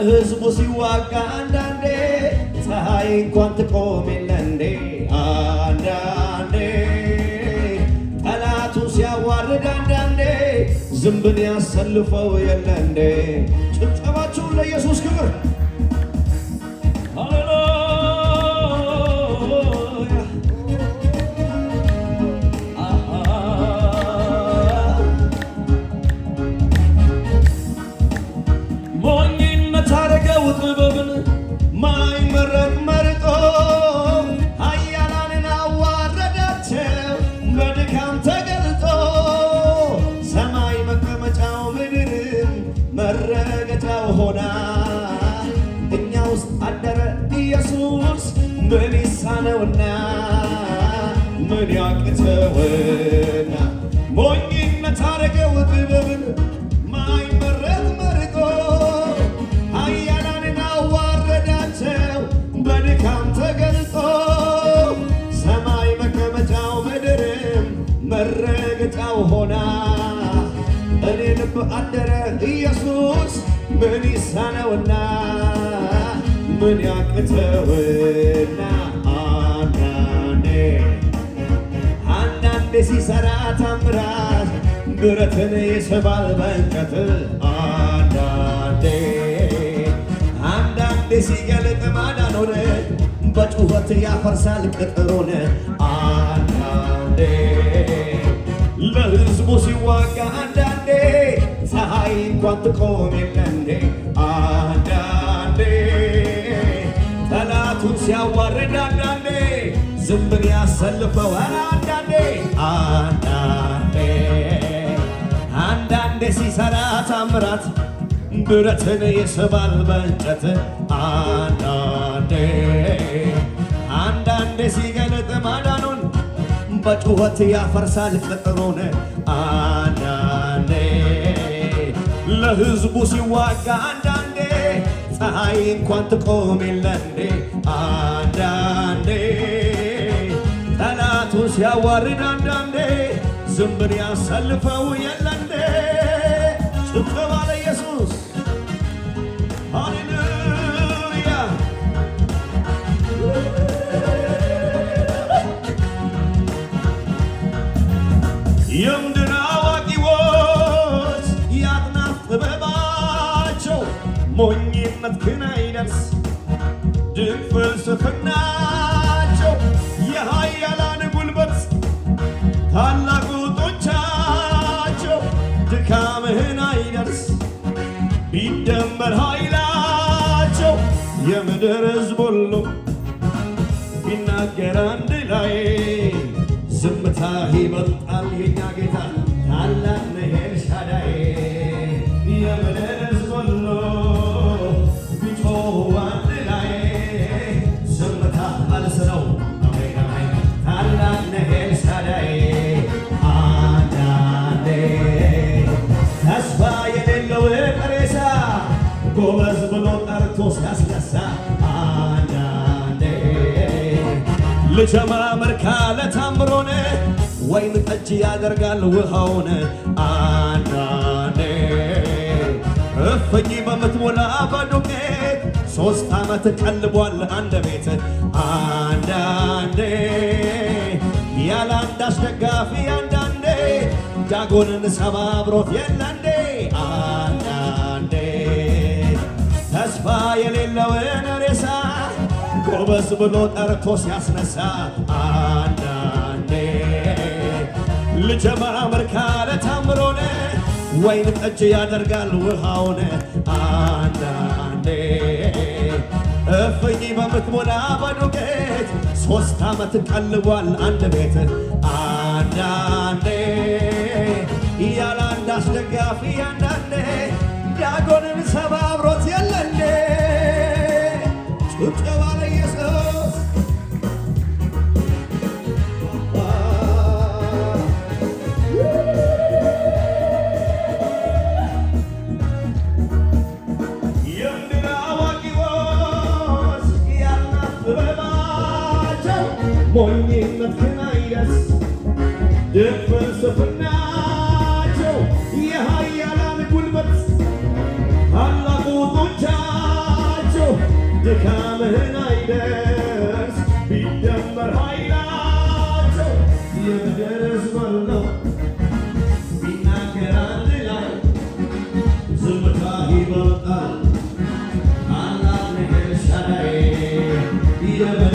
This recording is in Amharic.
ለሕዝቡ ሲዋጋ አንዳንዴ ፀሐይ እንኳን ትቆም የለ እንዴ አንዳንዴ ጠላቱ ሲያዋርድ አንዳንዴ ዝንብን ያሰልፈው የለ እንዴ ጭብጨባችሁን ለኢየሱስ ክብር ጥበብን ማይመረጥ መርጦ ኃያላንን አዋረዳቸው በድካም ተገልጦ ሰማይ መቀመጫው ምድርም መረገጫው ሆና እኛ ውስጥ አደረ ኢየሱስ ምን ይሳነውና ምን ያቅተውና ሞኝነት አረገው ጥበብን ማይመረጥ መርጦ በድካም ተገልጦ ሰማይ መቀመጫው ምድርም መረገጫው ሆና እኔ ልብ አደረ ኢየሱስ ምን ይሳነውና ምን ያቅተውና አንዳንዴ ሲሰራ ታምራት ብረትን ይስባል በእንጨት አንዳንዴ ሲገልጥ ማዳኑን በጩኸት ያፈርሳል ቅጥሩን አንዳንዴ ለሕዝቡ ሲዋጋ አንዳንዴ ፀሐይ እንኳን ትቆም የለ እንዴ አንዳንዴ ጠላቱን ሲያዋርድ አንዳንዴ ዝንብን ያሰልፈዋል አንዳንዴ ሲሰራ ታምራት ብረትን ይስባል በእንጨት አንዳንዴ ሲገለጥ ማዳኑን በጩኸት ያፈርሳል ቅጥሩን አንዳንዴ ለሕዝቡ ሲዋጋ አንዳንዴ ፀሐይ እንኳን ትቆም የለ እንዴ አንዳንዴ ጠላቱን ሲያዋርድ አንዳንዴ ዝንብን ያሰልፈው የለ እንዴ ጭብጨባ ለኢየሱስ ሃሌሉያ የምድር አዋቂዎች የአጥናፍ ጥበባቸው ሞኝነት ግን አይደርስ ድንቅ ፍልስፍናቸው የኃያላን ጉልበት ታላቁ ጡንቻቸው ድካምህን አይደርስ ቢደመር ኃይላቸው የምድር ሕዝብ ሁሉ ቢናገር አንድ ላይ ዝምታ ይበልጣል የኛ ጌታ ታላቅ ነህ ኤልሻዳይ የምድር ሕዝብ ሁሉ ቢጮኹ አንድ ላይ ዝምታ መልስ ነው ታላቅ ነህ ኤልሻዳይ አንዳንዴ ተስፋ የሌለው ሬሳ ጎበዝ ብሎ ጠርቶ ሲያስነሳ አንዳንዴ ልጀማምር ካለ ታምሮን ወይን ጠጅ ያደርጋል ውሃውን አንዳንዴ እፍኝ በምትሞላ በዱቄት 3 ዓመት ቀልቧል አንድ ቤት አንዳንዴ ያለ አንዳች ደጋፊ አንዳንዴ ዳጎንን ሰባብሮት የለ እንዴ አንዳንዴ ተስፋ የሌለውን ሬሳ ጎበዝ ብሎ ጠርቶ ሲያስነሳ አንዳንዴ ልጀማምር ካለ ታምሮን ወይን ጠጅ ያደርጋል ውሃውን አንዳንዴ እፍኝ በምትሞላ በዱቄት 3 ዓመት ቀልቧል አንድ ቤት አንዳንዴ ያለ አንዳች ደጋፊ አንዳንዴ ዳጎንን ሰባብሮት የለ እንዴ ጭብጨባ ለኢየሱስ የምድር አዋቂዎች ያልናት ጥበባቸው ሞኝነት ግን አይደርስ ድንቅ ፍልስፍናቸው የኃያላን ጉልበት ታላቁ ጡንቻ የድካምህን አይደርስ ቢደመር ኃይላቸው የምድር ሕዝብ ነው ቢናገር አንድ ላይ ዝምታ ይበልጣል